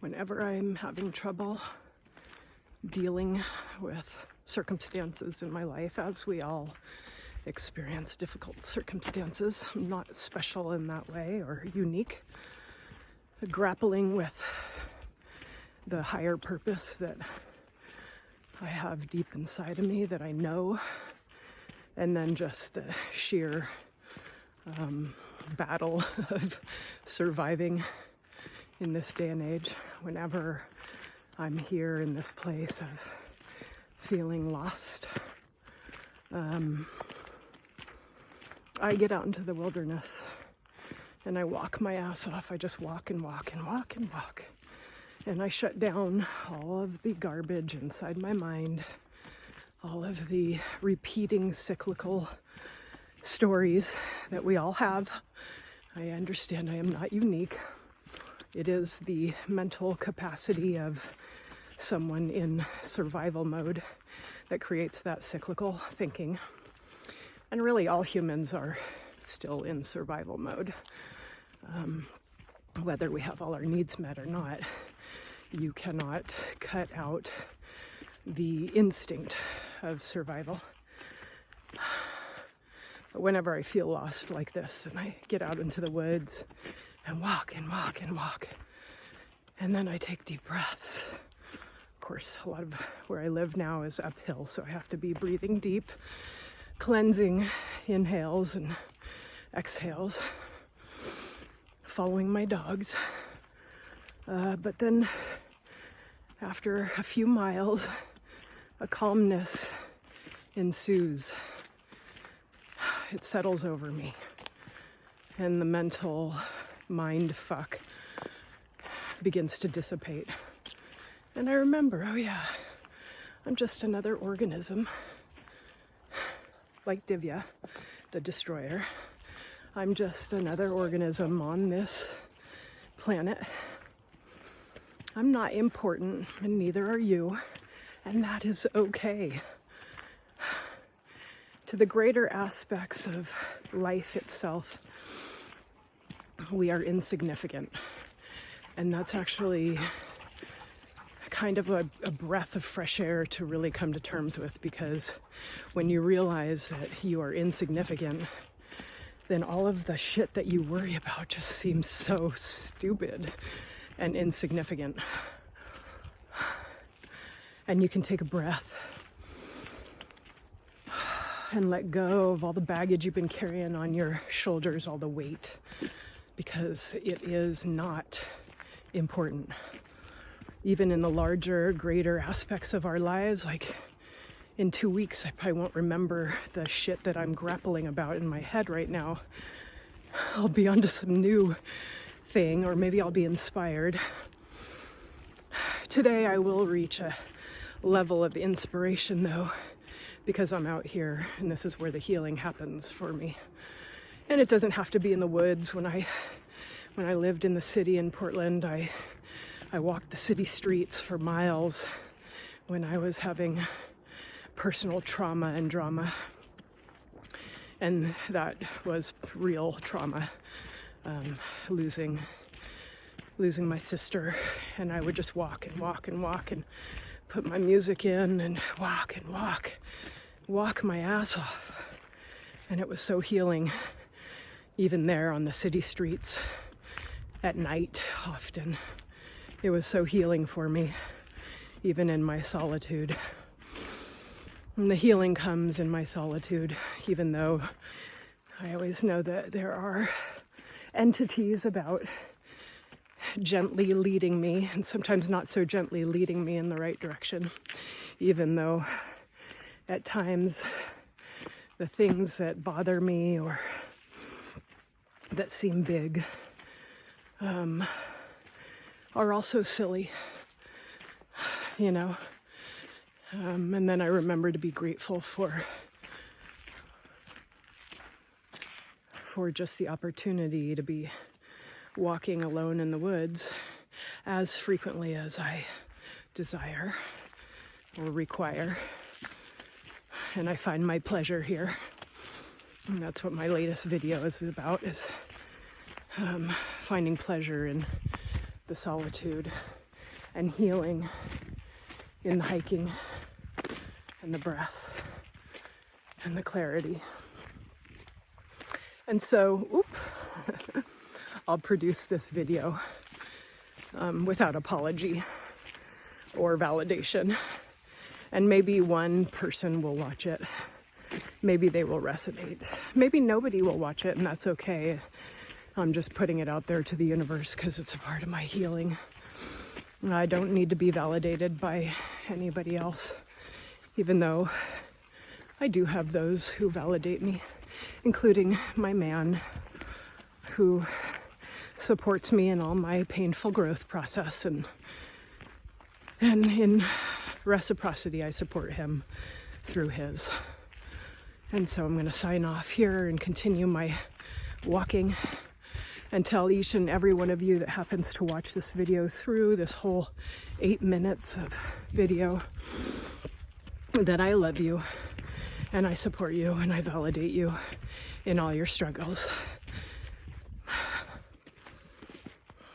whenever I'm having trouble dealing with circumstances in my life, as we all experience difficult circumstances. I'm not special in that way or unique. Grappling with the higher purpose that I have deep inside of me that I know, and then just the sheer battle of surviving in this day and age. Whenever I'm here in this place of feeling lost, I get out into the wilderness and I walk my ass off. I just walk and walk and walk and walk. And I shut down all of the garbage inside my mind, all of the repeating cyclical stories that we all have. I understand I am not unique. It is the mental capacity of someone in survival mode that creates that cyclical thinking. And really all humans are still in survival mode. Whether we have all our needs met or not, you cannot cut out the instinct of survival. But whenever I feel lost like this and I get out into the woods and walk and walk and walk, and then I take deep breaths. Of course, a lot of where I live now is uphill, so I have to be breathing deep, cleansing inhales and exhales, following my dogs. But then after a few miles, a calmness ensues. It settles over me, and the mental mind fuck begins to dissipate. And I remember, oh yeah, I'm just another organism, like Divya, the destroyer. I'm just another organism on this planet. I'm not important, and neither are you, and that is okay. To the greater aspects of life itself, we are insignificant. And that's actually kind of a breath of fresh air to really come to terms with, because when you realize that you are insignificant, then all of the shit that you worry about just seems so stupid and insignificant. And you can take a breath and let go of all the baggage you've been carrying on your shoulders, all the weight, because it is not important. Even in the larger, greater aspects of our lives, like in 2 weeks, I probably won't remember the shit that I'm grappling about in my head right now. I'll be onto some new thing, or maybe I'll be inspired. Today I will reach a level of inspiration though, because I'm out here and this is where the healing happens for me. And it doesn't have to be in the woods. When I lived in the city in Portland, I walked the city streets for miles when I was having personal trauma and drama. And that was real trauma, losing my sister. And I would just walk and walk and walk and put my music in and walk and walk my ass off. And it was so healing, even there on the city streets at night often. It was so healing for me, even in my solitude. And the healing comes in my solitude, even though I always know that there are entities about gently leading me, and sometimes not so gently leading me in the right direction, even though at times the things that bother me or that seem big are also silly, you know. And then I remember to be grateful for just the opportunity to be walking alone in the woods as frequently as I desire or require. And I find my pleasure here. And that's what my latest video is about, is finding pleasure in the solitude and healing in the hiking and the breath and the clarity. And so, I'll produce this video without apology or validation. And maybe one person will watch it. Maybe they will resonate. Maybe nobody will watch it, and that's okay. I'm just putting it out there to the universe because it's a part of my healing. I don't need to be validated by anybody else, even though I do have those who validate me, including my man, who supports me in all my painful growth process, and in reciprocity I support him through his. And so I'm going to sign off here and continue my walking and tell each and every one of you that happens to watch this video through this whole 8 minutes of video that I love you and I support you and I validate you in all your struggles.